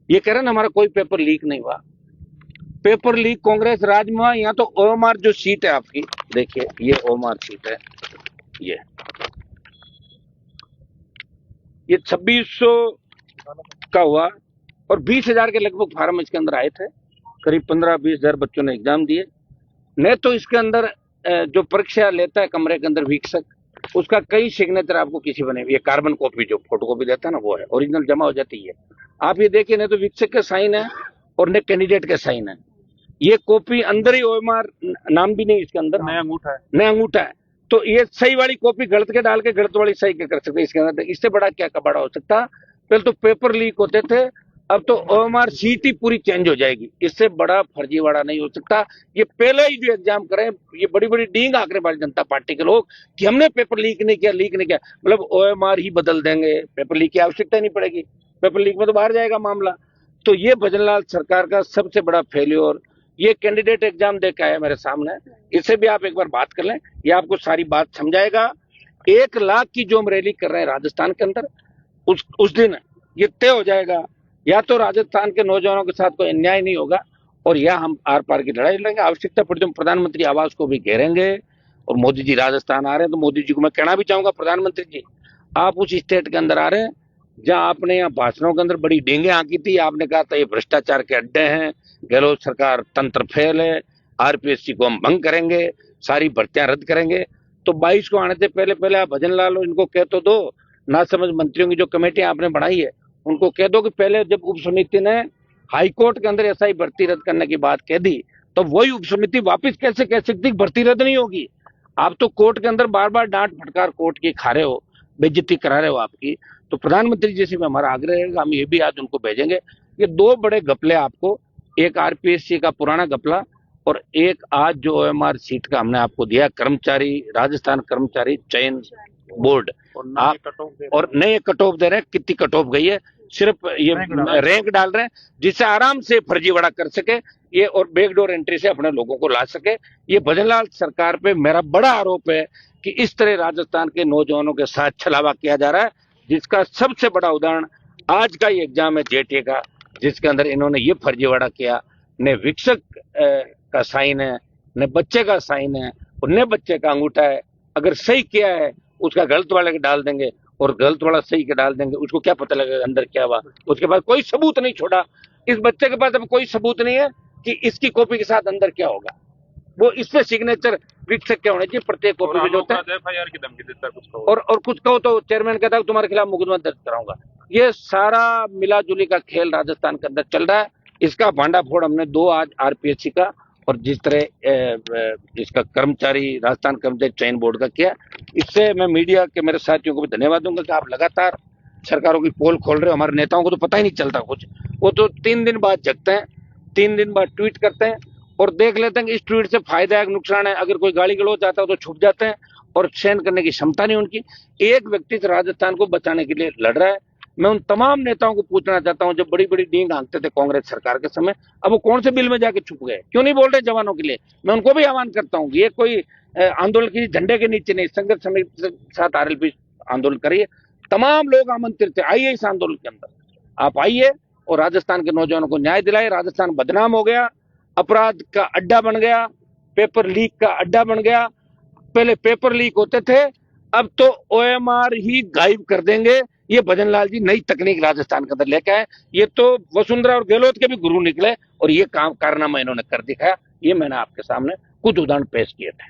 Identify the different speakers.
Speaker 1: ये कह रहे हैं हमारा कोई पेपर लीक नहीं हुआ। पेपर लीक कांग्रेस राज में हुआ। यहाँ तो ओएमआर जो सीट है आपकी, देखिए ये ओएमआर सीट है, ये 2600 का हुआ और 20,000 के लगभग फार्म इसके अंदर आए थे। करीब 15-20 हजार बच्चों ने एग्जाम दिए। न तो इसके अंदर जो परीक्षा लेता है कमरे के अंदर वीक्षक, उसका कई सिग्नेचर आपको किसी बने, ये कार्बन कॉपी जो फोटो कॉपी देता है ना, वो है, ओरिजिनल जमा हो जाती है। आप ये देखिए, न तो वीक्षक के साइन है और न कैंडिडेट के साइन है। ये कॉपी अंदर ही ओएमआर नाम भी नहीं इसके अंदर, नया अंगूठा है। तो ये सही वाली कॉपी गलत के डाल के गलत वाली सही के कर सकते इसके अंदर। इससे बड़ा क्या कबाड़ा हो सकता। पहले तो पेपर लीक होते थे, अब तो ओएमआर सीट ही पूरी चेंज हो जाएगी। इससे बड़ा फर्जीवाड़ा नहीं हो सकता। ये पहले ही जो एग्जाम करें, ये बड़ी बड़ी डींग आंकड़े भारतीय जनता पार्टी के लोग कि हमने पेपर लीक नहीं किया, मतलब ओएमआर ही बदल देंगे, पेपर लीक की आवश्यकता नहीं पड़ेगी, पेपर लीक में तो बाहर जाएगा मामला। तो ये भजनलाल सरकार का सबसे बड़ा फेल्योर। ये कैंडिडेट एग्जाम दे के आया मेरे सामने, इससे भी आप एक बार बात कर लें, ये आपको सारी बात समझाएगा। 1 लाख की जो हम रैली कर रहे हैं राजस्थान के अंदर, उस दिन ये तय हो जाएगा, या तो राजस्थान के नौजवानों के साथ कोई अन्याय नहीं होगा और या हम आर पार की लड़ाई लड़ेंगे। आवश्यकता पड़ी तो हम प्रधानमंत्री आवास को भी घेरेंगे। और मोदी जी राजस्थान आ रहे हैं तो मोदी जी को मैं कहना भी चाहूंगा, प्रधानमंत्री जी आप उस स्टेट के अंदर आ रहे हैं जहां आपने यहाँ भाषणों के अंदर बड़ी डेंगे आंकी थी। आपने कहा था ये भ्रष्टाचार के अड्डे हैं, गहलोत सरकार तंत्र फेल है, आरपीएससी को हम भंग करेंगे, सारी भर्तियां रद्द करेंगे। तो 22 को आने से पहले पहले आप भजनलाल इनको कह तो दो, ना समझ मंत्रियों की जो कमेटी आपने बढ़ाई है उनको कह दो कि पहले जब उप समिति ने हाईकोर्ट के अंदर ऐसा ही भर्ती रद्द करने की बात कह दी, तो वही उप समिति वापिस कैसे कह सकती भर्ती रद्द नहीं होगी। आप तो कोर्ट के अंदर बार बार डांट फटकार कोर्ट की खा रहे हो, बेइज्जती करा रहे हो आपकी। तो प्रधानमंत्री जी से हमारा आग्रह है, हम ये भी आज उनको भेजेंगे। ये 2 बड़े घपले आपको, एक आरपीएससी का पुराना घपला और एक आज जो ओएमआर सीट का हमने आपको दिया, कर्मचारी राजस्थान कर्मचारी चयन बोर्ड, और नए कट ऑफ दे रहे हैं। कितनी कट ऑफ गई है, सिर्फ ये रैंक डाल रहे हैं जिससे आराम से फर्जीवाड़ा कर सके ये और बैकडोर एंट्री से अपने लोगों को ला सके। ये भजनलाल सरकार पे मेरा बड़ा आरोप है कि इस तरह राजस्थान के नौजवानों के साथ छलावा किया जा रहा है, जिसका सबसे बड़ा उदाहरण आज का ये एग्जाम है जेटीए का, जिसके अंदर इन्होंने ये फर्जीवाड़ा किया। न विक्षक का साइन है, न बच्चे का साइन है और न बच्चे का अंगूठा है। अगर सही किया है उसका गलत वाले के डाल देंगे और गलत वाला सही के डाल देंगे, उसको क्या पता लगेगा अंदर क्या हुआ। उसके बाद कोई सबूत नहीं छोड़ा। इस बच्चे के पास अब कोई सबूत नहीं है कि इसकी कॉपी के साथ अंदर क्या होगा। वो इससे सिग्नेचर विक्षक क्या होने चाहिए प्रत्येक कॉपी में जो होता है। एफआईआर की धमकी देता है और कुछ कहो तो चेयरमैन कहता है तुम्हारे खिलाफ मुकदमा दर्ज कराऊंगा। ये सारा मिलाजुली का खेल राजस्थान के अंदर चल रहा है। इसका भांडाफोड़ हमने 2 आज आरपीएससी का और जिस तरह इसका कर्मचारी राजस्थान कर्मचारी चयन बोर्ड का किया, इससे मैं मीडिया के मेरे साथियों को भी धन्यवाद दूंगा कि आप लगातार सरकारों की पोल खोल रहे हो। हमारे नेताओं को तो पता ही नहीं चलता कुछ, वो तो 3 दिन बाद जगते हैं, 3 दिन बाद ट्वीट करते हैं और देख लेते हैं कि इस ट्वीट से फायदा है नुकसान है। अगर कोई गाली गलौज आता है तो छुप जाते हैं और सहन करने की क्षमता नहीं उनकी। एक व्यक्ति राजस्थान को बचाने के लिए लड़ रहा है। मैं उन तमाम नेताओं को पूछना चाहता हूं, जब बड़ी बड़ी डींग हाँकते थे कांग्रेस सरकार के समय, अब वो कौन से बिल में जाके छुप गए, क्यों नहीं बोल रहे जवानों के लिए। मैं उनको भी आह्वान करता हूँ, ये कोई आंदोलन की झंडे के नीचे नहीं, संघर्ष समिति के साथ आरएलपी आंदोलन करिए। तमाम लोग आमंत्रित थे, आइए इस आंदोलन के अंदर, आप आइए और राजस्थान के नौजवानों को न्याय दिलाए। राजस्थान बदनाम हो गया, अपराध का अड्डा बन गया, पेपर लीक का अड्डा बन गया। पहले पेपर लीक होते थे, अब तो ओएमआर ही गायब कर देंगे। ये भजनलाल जी नई तकनीक राजस्थान के अंदर लेके आए। ये तो वसुंधरा और गहलोत के भी गुरु निकले और ये काम कारनामा इन्होंने कर दिखाया। ये मैंने आपके सामने कुछ उदाहरण पेश किए थे।